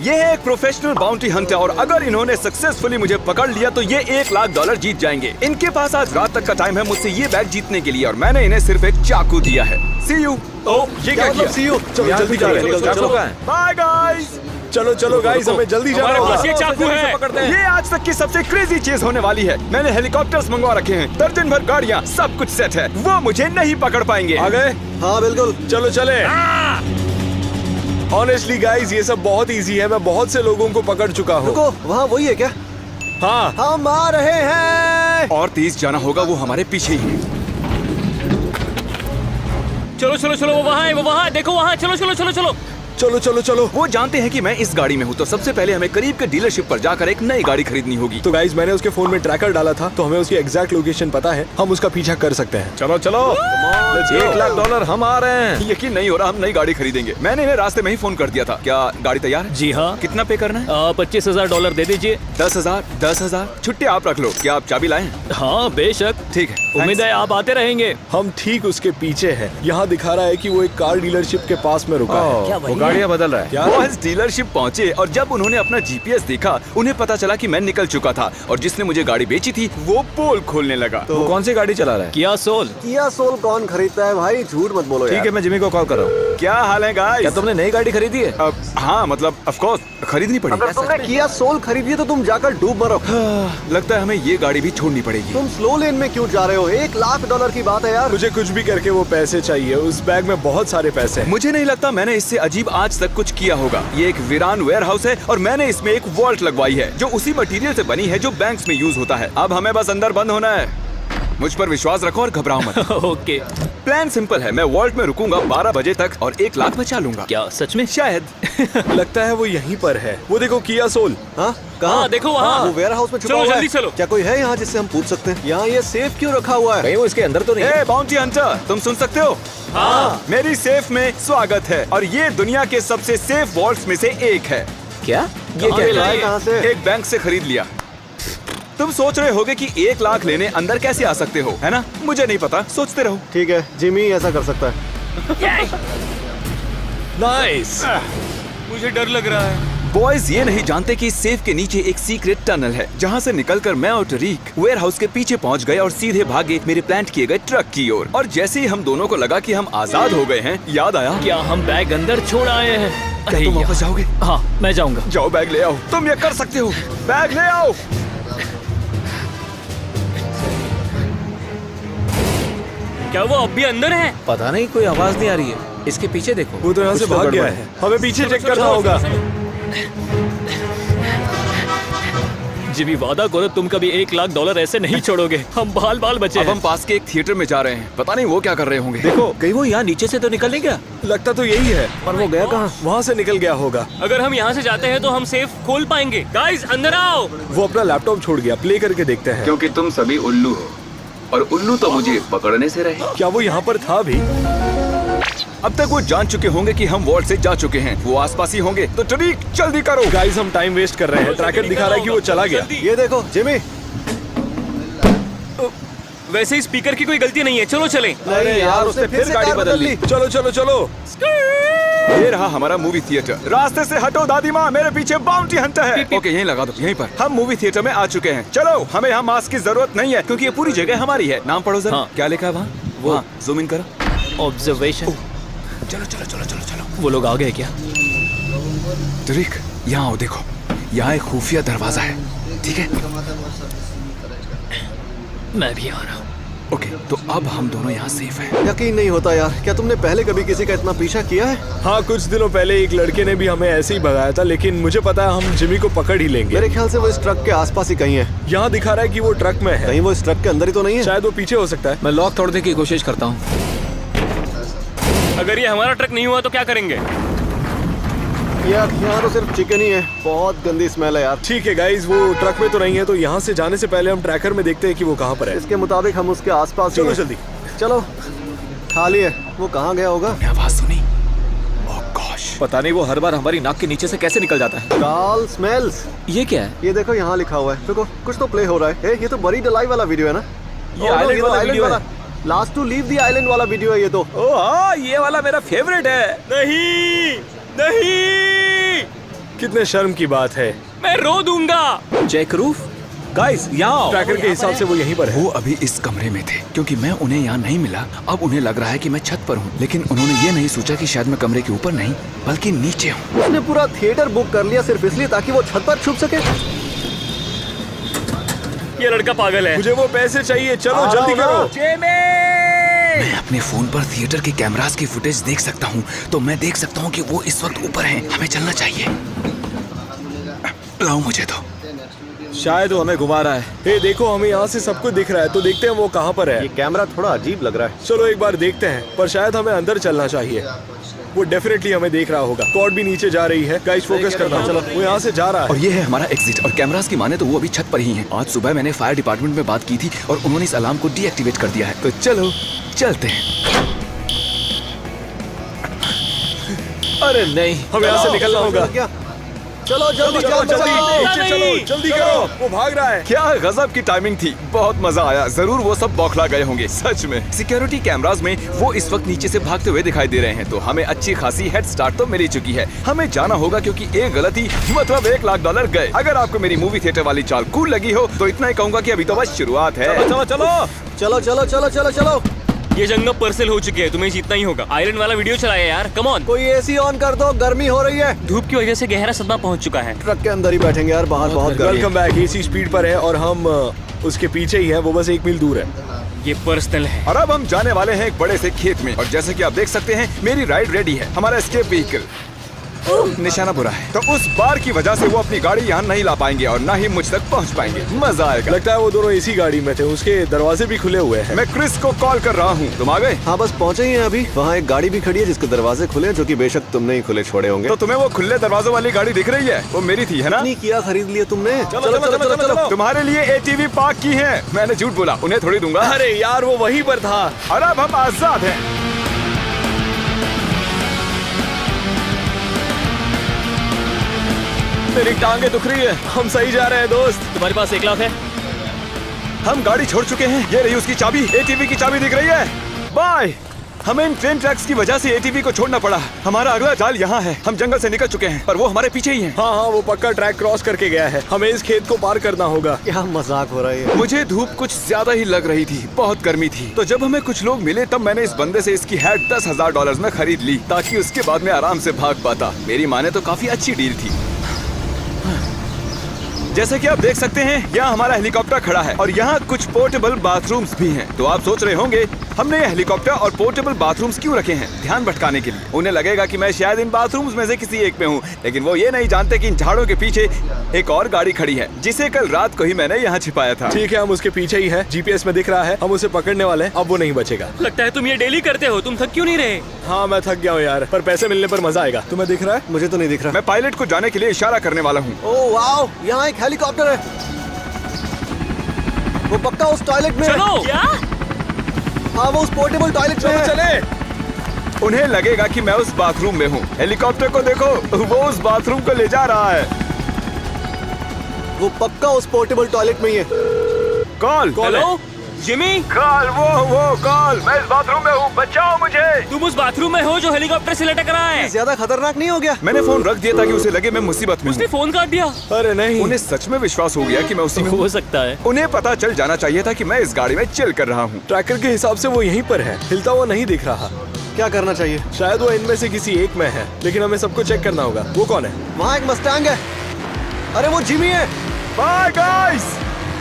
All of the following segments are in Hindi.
ये है एक प्रोफेशनल बाउंटी हंटर और अगर इन्होंने सक्सेसफुली मुझे पकड़ लिया तो ये $1,00,000 जीत जाएंगे। इनके पास आज रात तक का टाइम है मुझसे ये बैग जीतने के लिए और मैंने इन्हें सिर्फ एक चाकू दिया है। See you। ये क्या किया? See you। चलो जल्दी चलो। Bye guys. चलो गाइस, हमें जल्दी जाना होगा। ये चाकू है। ये आज तक की सबसे क्रेजी चीज होने वाली है। मैंने हेलीकॉप्टर्स मंगवा रखे हैं, दर्जन भर गाड़ियाँ, सब कुछ सेट है। वो मुझे नहीं पकड़ पाएंगे। आ गए? हाँ बिल्कुल। चलो चले। ऑनेस्टली गाइस, ये सब बहुत इजी है। मैं बहुत से लोगों को पकड़ चुका हूँ। रुको, वहाँ वही है क्या? हाँ, हम आ रहे हैं। और तेज जाना होगा, वो हमारे पीछे ही है। चलो वो वहाँ है, वो वहाँ। देखो वहाँ। चलो। वो जानते हैं कि मैं इस गाड़ी में हूँ तो सबसे पहले हमें करीब के डीलरशिप पर जाकर एक नई गाड़ी खरीदनी होगी। तो गाइस मैंने उसके फोन में ट्रैकर डाला था तो हमें उसकी एग्जैक्ट लोकेशन पता है। हम उसका पीछा कर सकते हैं। चलो $1,00,000 हम आ रहे हैं। यकीन नहीं हो रहा, हम नई गाड़ी खरीदेंगे। मैंने इन्हें रास्ते में ही फोन कर दिया था। क्या गाड़ी तैयार है? जी हाँ। कितना पे करना है? $25,000 दे दीजिए। 10,000। छुट्टी आप रख लो। क्या आप चाबी लाए हैं? हाँ बेशक। ठीक है, उम्मीद है आप आते रहेंगे। हम ठीक उसके पीछे हैं। यहाँ दिखा रहा है कि वो एक कार डीलरशिप के पास में रुका है। क्या वो गाड़ियाँ बदल रहा है। क्या? वो इस डीलरशिप पहुंचे और जब उन्होंने अपना जीपीएस देखा उन्हें पता चला कि मैं निकल चुका था और जिसने मुझे गाड़ी बेची थी वो पोल खोलने लगा। तो वो कौन सी गाड़ी चला रहा है? किया सोल। किया सोल कौन खरीदता है भाई? झूठ मत बोलो यार। ठीक है, मैं जिमी को कॉल कर रहा हूँ। क्या हाल है गाइस? क्या तुमने नई गाड़ी खरीदी है? हाँ मतलब ऑफ कोर्स खरीदनी अगर पड़ेगी। तुमने किया सोल खरीदी है तो तुम जाकर डूब मरो। लगता है हमें ये गाड़ी भी छोड़नी पड़ेगी। तुम स्लो लेन में क्यों जा रहे हो? $1,00,000 की बात है यार। मुझे कुछ भी करके वो पैसे चाहिए। उस बैग में बहुत सारे पैसे हैं। मुझे नहीं लगता मैंने इससे अजीब आज तक कुछ किया होगा। ये एक वीरान वेयर हाउस है और मैंने इसमें एक वॉल्ट लगवाई है जो उसी मटेरियल से बनी है जो बैंक्स में यूज होता है। अब हमें बस अंदर बंद होना है। मुझ पर विश्वास रखो और घबराओ मत। ओके। प्लान सिंपल है, मैं वॉल्ट में रुकूंगा 12 बजे तक और $1,00,000 बचा लूंगा। क्या सच में? शायद। लगता है वो यहीं पर है। वो देखो किया सोल। हाँ कहाँ? हाँ देखो वहाँ। वो वेयर हाउस में छुपा चलो हुआ जल्दी है। चलो। क्या कोई है यहाँ जिससे हम पूछ सकते हैं? यहाँ ये सेफ क्यों रखा हुआ है? कहीं वो इसके अंदर तो नहीं है? ए बाउंटी हंटर, तुम सुन सकते हो? हाँ। मेरी सेफ में स्वागत है और ये दुनिया के सबसे सेफ वॉल्ट्स में से एक है। क्या? ये क्या मिला है कहाँ से? एक बैंक से खरीद लिया। तुम सोच रहे होगे कि $1,00,000 लेने अंदर कैसे आ सकते हो, है ना? मुझे नहीं पता, सोचते रहो। ठीक है, जिमी ऐसा कर सकता है। नाइस। मुझे डर लग रहा है। बॉयज ये नहीं जानते कि इस सेफ के नीचे एक सीक्रेट टनल है जहाँ से निकलकर मैं और टरीक वेयर हाउस के पीछे पहुँच गए और सीधे भागे मेरे प्लांट किए गए ट्रक की ओर। और जैसे ही हम दोनों को लगा कि हम आजाद हो गए हैं, याद आया क्या हम बैग अंदर छोड़ आए हैं? क्या तुम वापस जाओगे? हाँ मैं जाऊंगा। जाओ बैग ले आओ। तुम ये कर सकते हो, बैग ले आओ। क्या वो अब भी अंदर है? पता नहीं, कोई आवाज नहीं आ रही है। इसके पीछे देखो। वो तो यहाँ से कुछ तो भाग गया गड़बड़ है। हमें पीछे चेक करना होगा। जिमी वादा करो तुम कभी $1,00,000 ऐसे नहीं छोड़ोगे। हम बाल बचे अब हैं। हम पास के एक थिएटर में जा रहे हैं, पता नहीं वो क्या कर रहे होंगे। देखो, कहीं वो यहाँ नीचे से तो निकल नहीं गया? लगता तो यही है। पर वो गया कहाँ? वहाँ से निकल गया होगा। अगर हम यहाँ से जाते हैं तो हम सेफ खोल पाएंगे। गाइस अंदर आओ। वो अपना लैपटॉप छोड़ गया। प्ले करके देखते हैं। क्योंकि तुम सभी उल्लू हो और उल्लू तो मुझे पकड़ने से रहे। क्या वो यहाँ पर था भी? अब तक वो जान चुके होंगे कि हम वॉल्ट से जा चुके हैं। वो आसपास ही होंगे, तो टरीक जल्दी करो। गाइस हम टाइम वेस्ट कर रहे हैं। ट्रैकर दिखा रहा है कि वो चला गया। ये देखो जिमी। वैसे ही स्पीकर की कोई गलती नहीं है। चलो चलें। नहीं यार, उसने फिर से कार बदल ली। चलो चलो चलो। ये रहा हमारा मूवी थिएटर। रास्ते से हटो दादी माँ, मेरे पीछे बाउंटी हंटर है। ओके यहीं लगा दो, यहीं पर। हम मूवी थिएटर में आ चुके हैं। चलो, हमें यहाँ मास्क की जरूरत नहीं है क्योंकि ये पूरी जगह हमारी है। नाम पढ़ो जरा। हाँ। क्या लिखा है वहाँ? वो जूम इन करो। ऑब्जर्वेशन। चलो चलो चलो चलो चलो। वो लोग आ गए क्या? टरीक यहाँ आओ, देखो यहाँ एक खुफिया दरवाजा है, ठीक है? मैं भी आ रहा हूँ। ओके, तो अब हम दोनों यहाँ सेफ हैं। यकीन नहीं होता यार, क्या तुमने पहले कभी किसी का इतना पीछा किया है? हाँ, कुछ दिनों पहले एक लड़के ने भी हमें ऐसे ही भगाया था, लेकिन मुझे पता है हम जिमी को पकड़ ही लेंगे। मेरे ख्याल से वो इस ट्रक के आसपास ही कहीं है। यहाँ दिखा रहा है कि वो ट्रक में है। कहीं वो इस ट्रक के अंदर ही तो नहीं है? शायद वो पीछे हो सकता है। मैं लॉक तोड़ने की कोशिश करता हूँ। अगर ये हमारा ट्रक नहीं हुआ तो क्या करेंगे? यार यहाँ तो सिर्फ चिकन ही है, बहुत गंदी स्मेल है यार। ठीक है गाइस, वो ट्रक में तो नहीं है, तो यहाँ से जाने से पहले हम ट्रैकर में देखते हैं कि वो कहाँ पर है। इसके मुताबिक हम उसके आसपास ही चलो हैं। जल्दी। चलो, खाली है। वो कहाँ गया होगा? मैं आवाज सुनी। ओह गॉश, पता नहीं वो हर बार हमारी नाक के नीचे से कैसे निकल जाता है। काल स्मेल्स। ये क्या है? ये देखो यहाँ लिखा हुआ है। देखो कुछ तो प्ले हो रहा है। ये तो बरी डलाई वाला वीडियो है ना? ये आइलैंड वाला वीडियो है। Last to leave the island वाला वीडियो है ये तो। ओह हाँ, ये वाला मेरा फेवरेट है। नहीं नहीं, कितने शर्म की बात है। मैं रो दूंगा। चेक रूफ गाइस, यहाँ ट्रैकर के हिसाब से वो यहीं पर है। वो अभी इस कमरे में थे क्योंकि मैं उन्हें यहाँ नहीं मिला। अब उन्हें लग रहा है कि मैं छत पर हूँ, लेकिन उन्होंने ये नहीं सोचा कि शायद मैं कमरे के ऊपर नहीं बल्कि नीचे हूँ। उसने पूरा थिएटर बुक कर लिया सिर्फ इसलिए ताकि वो छत पर छुप सके। ये लड़का पागल है। मुझे वो पैसे चाहिए, चलो जल्दी करो। मैं अपने फोन पर थिएटर के कैमरास की फुटेज देख सकता हूँ, तो मैं देख सकता हूँ कि वो इस वक्त ऊपर हैं। हमें चलना चाहिए। लाओ मुझे तो। शायद वो हमें घुमा रहा है। हे देखो, हमें यहाँ से सब कुछ दिख रहा है, तो देखते हैं वो कहाँ पर है। ये कैमरा थोड़ा अजीब लग रहा है। चलो एक बार देखते हैं, पर शायद हमें अंदर चलना चाहिए। वो डेफिनेटली हमें देख रहा होगा। कॉर्ड भी नीचे जा रही है। गाइस फोकस करना। चलो, वो यहाँ से जा रहा और है। ये है हमारा एग्जिट। और कैमरास की माने तो वो अभी छत पर ही हैं। आज सुबह मैंने फायर डिपार्टमेंट में बात की थी और उन्होंने इस अलार्म को डीएक्टिवेट कर दिया है। तो चलो चलते हैं। अरे नहीं, हमें यहाँ से निकलना होगा। क्या? चलो जल्दी चलो जल्दी जल्दी, नीचे नहीं। चलो, जल्दी करो। वो भाग रहा है। क्या गजब की टाइमिंग थी। बहुत मजा आया। जरूर वो सब बौखला गए होंगे सच में। सिक्योरिटी कैमरास में वो इस वक्त नीचे से भागते हुए दिखाई दे रहे हैं, तो हमें अच्छी खासी हेड स्टार्ट तो मिल ही चुकी है। हमें जाना होगा क्योंकि एक गलती मतलब $1 लाख गए। अगर आपको मेरी मूवी थिएटर वाली चाल कूल लगी हो तो इतना ही कहूंगा कि अभी तो बस शुरुआत है। चलो चलो चलो चलो चलो चलो चलो। ये जंगल पर्सल हो चुकी है, तुम्हें जीतना ही होगा। आयरन वाला वीडियो चलाया यार, कम ऑन। कोई एसी ऑन कर दो, गर्मी हो रही है। धूप की वजह से गहरा सदमा पहुंच चुका है। ट्रक के अंदर ही बैठेंगे यार, बाहर बहुत गर्मी है। Welcome back. एसी स्पीड पर है और हम उसके पीछे ही हैं। वो बस 1 मील दूर है। ये पर्सनल है। और अब हम जाने वाले हैं एक बड़े से खेत में। और जैसे कि आप देख सकते हैं मेरी राइड रेडी है। हमारा एस्केप व्हीकल निशाना बुरा है, तो उस बार की वजह से वो अपनी गाड़ी यहाँ नहीं ला पाएंगे और ना ही मुझ तक पहुँच पाएंगे। मजा आएगा। लगता है वो दोनों इसी गाड़ी में थे। उसके दरवाजे भी खुले हुए हैं। मैं क्रिस को कॉल कर रहा हूँ। तुम आ गए? हाँ बस पहुंचे ही हैं अभी। वहाँ एक गाड़ी भी खड़ी है जिसके दरवाजे खुले हैं, जो कि बेशक तुमने ही खुले छोड़े होंगे। तो तुम्हें वो खुले दरवाजों वाली गाड़ी दिख रही है? वो मेरी थी है ना? नहीं किया, खरीद लिया तुमने। चलो, चलो, चलो, चलो। तुम्हारे लिए ATV पार्क की है। मैंने झूठ बोला, उन्हें थोड़ी दूंगा। अरे यार, वो वहीं पर था। और अब हम आजाद हैं। मेरी टांगे दुख रही है। हम सही जा रहे हैं दोस्त। तुम्हारे पास 1 लाख है? हम गाड़ी छोड़ चुके हैं। ये रही उसकी चाबी। ATV की चाबी दिख रही है। बाय। हमें इन ट्रेन ट्रैक्स की वजह से ATV को छोड़ना पड़ा। हमारा अगला जाल यहाँ है। हम जंगल से निकल चुके हैं, पर वो हमारे पीछे ही हैं। हाँ हाँ, वो पक्का ट्रैक क्रॉस करके गया है। हमें इस खेत को पार करना होगा। क्या मजाक हो रहा है। मुझे धूप कुछ ज्यादा ही लग रही थी। बहुत गर्मी थी। तो जब हमें कुछ लोग मिले तब मैंने इस बंदे से इसकी हेड $10,000 में खरीद ली, ताकि उसके बाद में आराम से भाग पाता। मेरी माने तो काफी अच्छी डील थी। जैसे कि आप देख सकते हैं यहाँ हमारा हेलीकॉप्टर खड़ा है और यहाँ कुछ पोर्टेबल बाथरूम्स भी हैं। तो आप सोच रहे होंगे हमने ये हेलीकॉप्टर और पोर्टेबल बाथरूम्स क्यों रखे हैं? ध्यान भटकाने के लिए। उन्हें लगेगा कि मैं शायद इन बाथरूम्स में से किसी एक में हूँ, लेकिन वो ये नहीं जानते कि इन झाड़ों के पीछे एक और गाड़ी खड़ी है जिसे कल रात को ही मैंने यहाँ छिपाया था। ठीक है, हम उसके पीछे ही हैं। GPS में दिख रहा है। हम उसे पकड़ने वाले हैं। अब वो नहीं बचेगा। लगता है तुम ये डेली करते हो। तुम थक क्यों नहीं रहे? हाँ, मैं थक गया हूँ यार, पर पैसे मिलने पर मजा आएगा। तुम्हें दिख रहा है? मुझे तो नहीं दिख रहा। मैं पायलट को जाने के लिए इशारा करने वाला हूँ। ओह वाओ, यहाँ एक हेलीकॉप्टर है। वो पक्का उस टॉयलेट में है। चलो। क्या? हाँ वो उस पोर्टेबल टॉयलेट में है। चले। उन्हें लगेगा कि मैं उस बाथरूम में हूँ। हेलीकॉप्टर को देखो, वो उस बाथरूम को ले जा रहा है। वो पक्का उस पोर्टेबल टॉयलेट में ही है। कॉल। Hello Jimmy, call. वो कॉल। मैं इस बाथरूम में हूँ, बचाओ मुझे। तुम उस बाथरूम में हो जो हेलीकॉप्टर से लटक रहा है। ज्यादा खतरनाक नहीं हो गया? मैंने फोन रख दिया ताकि उसे लगे मैं मुसीबत में उसने हूँ। फोन काट दिया। अरे नहीं। उन्हें सच में विश्वास हो गया कि मैं उसी में हूँ। हो सकता है। उन्हें पता चल जाना चाहिए था कि मैं इस गाड़ी में चिल कर रहा हूँ। ट्रैकर के हिसाब से वो यहीं पर है। हिलता हुआ नहीं दिख रहा। क्या करना चाहिए? शायद वो इनमें से किसी एक में है, लेकिन हमें सबको चेक करना होगा। वो कौन है? वहाँ एक मस्टैंग है। अरे वो जिमी है। Bye guys.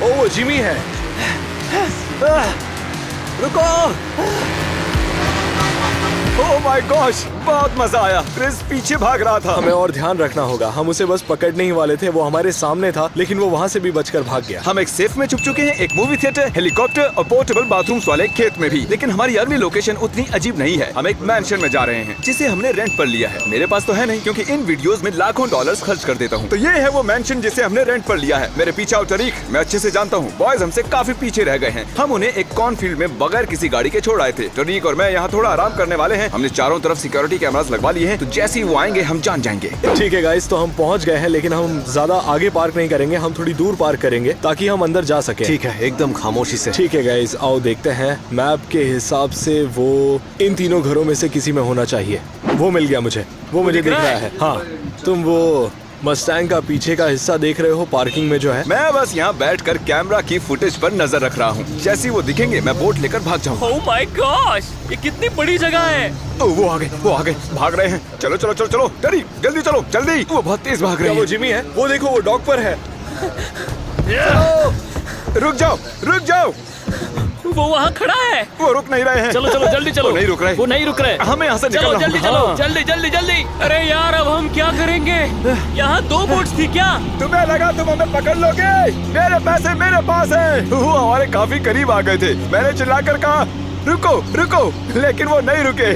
ओ, वो जिमी है। रुको। ओह माय गॉश, बहुत मजा आया। क्रिस पीछे भाग रहा था। हमें और ध्यान रखना होगा। हम उसे बस पकड़ने ही वाले थे। वो हमारे सामने था, लेकिन वो वहाँ से भी बचकर भाग गया। हम एक सेफ में छुप चुके हैं, एक मूवी थिएटर, हेलीकॉप्टर और पोर्टेबल बाथरूम्स वाले खेत में भी। लेकिन हमारी अगली लोकेशन उतनी अजीब नहीं है। हम एक मैंशन में जा रहे हैं जिसे हमने रेंट पर लिया है। मेरे पास तो है नहीं, क्योंकि इन वीडियोस में लाखों डॉलर्स खर्च कर देता हूँ। तो ये है वो मैंशन जिसे हमने रेंट पर लिया है। मेरे पीछे आओ टरीक, मैं अच्छे से जानता हूँ बॉयज हमसे काफी पीछे रह गए हैं। हम उन्हें एक कॉर्नफील्ड में बगैर किसी गाड़ी के छोड़ आए थे। टरीक और मैं यहाँ थोड़ा आराम करने वाले हैं। हमने चारों तरफ सिक्योरिटी कैमरास लगवा लिए हैं, तो जैसे ही वो आएंगे हम जान जाएंगे। ठीक है गाइस, तो हम पहुंच गए हैं, लेकिन हम ज्यादा आगे पार्क नहीं करेंगे। हम थोड़ी दूर पार्क करेंगे ताकि हम अंदर जा सके। ठीक है, एकदम खामोशी से। ठीक है गाइस, आओ देखते हैं। मैप के हिसाब से वो इन तीनों घरों में से किसी में होना चाहिए। वो मिल गया मुझे। वो मुझे दिख रहा है। हाँ, तुम वो मस्टैंग का पीछे का हिस्सा देख रहे हो पार्किंग में जो है? मैं बस यहाँ बैठकर कैमरा की फुटेज पर नजर रख रहा हूँ। जैसे ही वो दिखेंगे मैं बोट लेकर भाग जाऊंगा। ओह माय गॉश, ये कितनी बड़ी जगह है। वो आ गए, भाग रहे हैं। चलो चलो चलो चलो, डरी जल्दी चलो जल्दी। वो बहुत तेज भाग क्या रहे वो हैं। जिमी है? वो देखो वो डॉग पर है। रुक जाओ। वो वहाँ खड़ा है। वो रुक नहीं रहे हैं। चलो चलो जल्दी चलो। वो नहीं रुक रहे। वो नहीं रुक रहे। हमें यहाँ से चलो निकलना जल्दी होगा। चलो, हाँ। जल्दी जल्दी जल्दी। अरे यार अब हम क्या करेंगे? यहाँ 2 बोट्स थी क्या? तुम्हें लगा तुम हमें पकड़ लोगे? मेरे पैसे मेरे पास है। वो हमारे काफी करीब आ गए थे। मैंने चिल्लाकर कहा रुको, लेकिन वो नहीं रुके।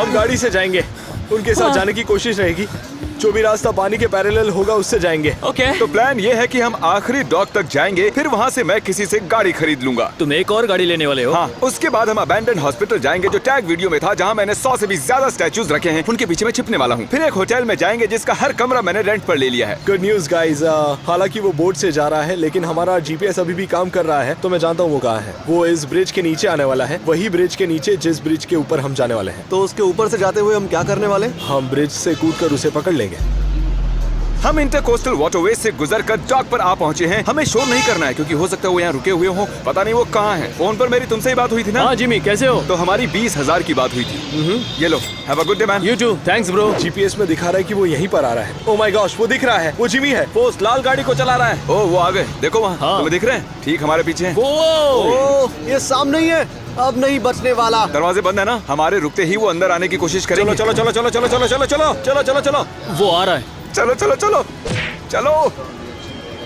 हम गाड़ी से जाएंगे, उनके साथ जाने की कोशिश रहेगी। जो भी रास्ता पानी के पैरेलल होगा उससे जाएंगे। ओके। तो प्लान ये है कि हम आखिरी डॉक तक जाएंगे, फिर वहाँ से मैं किसी से गाड़ी खरीद लूंगा। तुम एक और गाड़ी लेने वाले हो? हाँ, उसके बाद हम अबैंडन हॉस्पिटल जाएंगे जो टैग वीडियो में था, जहाँ मैंने 100 से भी ज्यादा स्टैचूज रखे हैं। उनके पीछे मैं छिपने वाला हूँ। फिर एक होटल में जाएंगे जिसका हर कमरा मैंने रेंट पर ले लिया है। गुड न्यूज गाइस, हालांकि वो बोट से जा रहा है लेकिन हमारा जीपीएस अभी भी काम कर रहा है, तो मैं जानता हूँ वो कहाँ है। वो इस ब्रिज के नीचे आने वाला है, वही ब्रिज के नीचे जिस ब्रिज के ऊपर हम जाने वाले हैं। तो उसके ऊपर से जाते हुए हम क्या करने वाले? हम ब्रिज से कूदकर उसे पकड़ लेंगे। हम इंटरकोस्टल वाटरवे से गुजरकर डॉक पर आ पहुंचे हैं। हमें शोर नहीं करना है क्योंकि हो सकता है वो यहाँ रुके हुए हो। पता नहीं वो कहाँ हैं। फोन पर मेरी तुमसे ही बात हुई थी ना? हाँ जिमी, कैसे हो? तो हमारी 20,000 की बात हुई थी। ये लो, have a good day man. You too, thanks bro. GPS में दिखा रहा है कि वो यहीं पर आ रहा है। ओह माय गॉश, वो दिख रहा है, वो जिमी है। वो उस लाल गाड़ी को चला रहा है। ओ वो आ गए, देखो वहाँ। हाँ। तुम्हें दिख रहे हैं? ठीक हमारे पीछे हैं। ओह, ये सामने ही है, अब नहीं बचने वाला। दरवाजे बंद है ना? हमारे रुकते ही वो अंदर आने की कोशिश करेंगे। चलो चलो चलो चलो चलो चलो चलो चलो चलो चलो। वो आ रहा है। चलो चलो चलो चलो।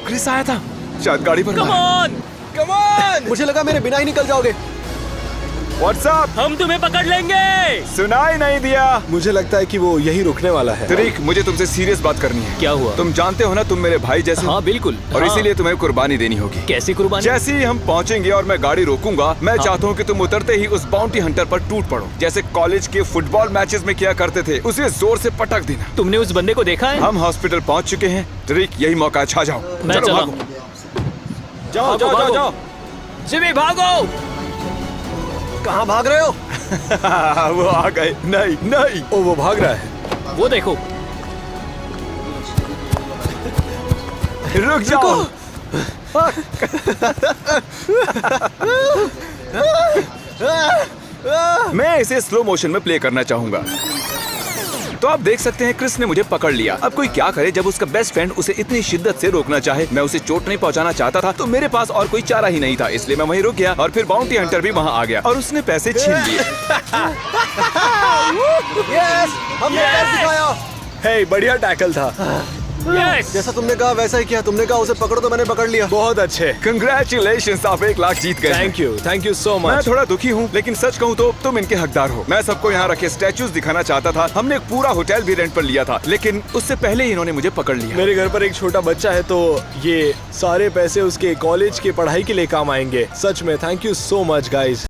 क्रिस आया था, शायद गाड़ी पर। Come on, come on. मुझे लगा मेरे बिना ही निकल जाओगे। व्हाट्सअप, हम तुम्हें पकड़ लेंगे। सुनाई नहीं दिया। मुझे लगता है कि वो यहीं रुकने वाला है। तरीक, मुझे तुमसे सीरियस बात करनी है। क्या हुआ? तुम जानते हो ना तुम मेरे भाई जैसे हो। हाँ बिल्कुल। और हाँ। इसीलिए तुम्हें कुर्बानी देनी होगी। कैसी कुर्बानी? जैसे ही हम पहुंचेंगे और मैं गाड़ी रोकूंगा, मैं चाहता हूँ कि तुम उतरते ही उस बाउंटी हंटर पर टूट पड़ो, जैसे कॉलेज के फुटबॉल मैचेस में किया करते थे। उसे जोर से पटक देना। तुमने उस बंदे को देखा है? हम हॉस्पिटल पहुंच चुके हैं। तरीक, यही मौका है, छा जाओ। मैं चलो, चला। भागो। जाओ जाओ जाओ जाओ। जिमी भागो। कहाँ भाग रहे हो? वो आ गए। नहीं नहीं, ओ वो भाग रहा है। वो देखो। रुक जाओ। मैं इसे स्लो मोशन में प्ले करना चाहूंगा। तो आप देख सकते हैं क्रिस ने मुझे पकड़ लिया। अब कोई क्या करे जब उसका बेस्ट फ्रेंड उसे इतनी शिद्दत से रोकना चाहे। मैं उसे चोट नहीं पहुंचाना चाहता था, तो मेरे पास और कोई चारा ही नहीं था, इसलिए मैं वहीं रुक गया। और फिर बाउंटी हंटर भी वहां आ गया और उसने पैसे छीन लिए। यस, हमने कर दिखाया। हे, बढ़िया टैकल था। यस। जैसा तुमने कहा वैसा ही किया। तुमने कहा उसे पकड़ो तो मैंने पकड़ लिया। बहुत अच्छे। कंग्रेचुलेशंस, आप 1 लाख जीत गए। थैंक यू सो मैं मच। थोड़ा दुखी हूँ, लेकिन सच कहूँ तो तुम इनके हकदार हो। मैं सबको यहाँ रखे स्टैचूज दिखाना चाहता था। हमने एक पूरा होटल भी रेंट पर लिया था, लेकिन उससे पहले ही इन्होंने मुझे पकड़ लिया। मेरे घर पर एक छोटा बच्चा है, तो ये सारे पैसे उसके कॉलेज की पढ़ाई के लिए काम आएंगे। सच में thank you so much guys.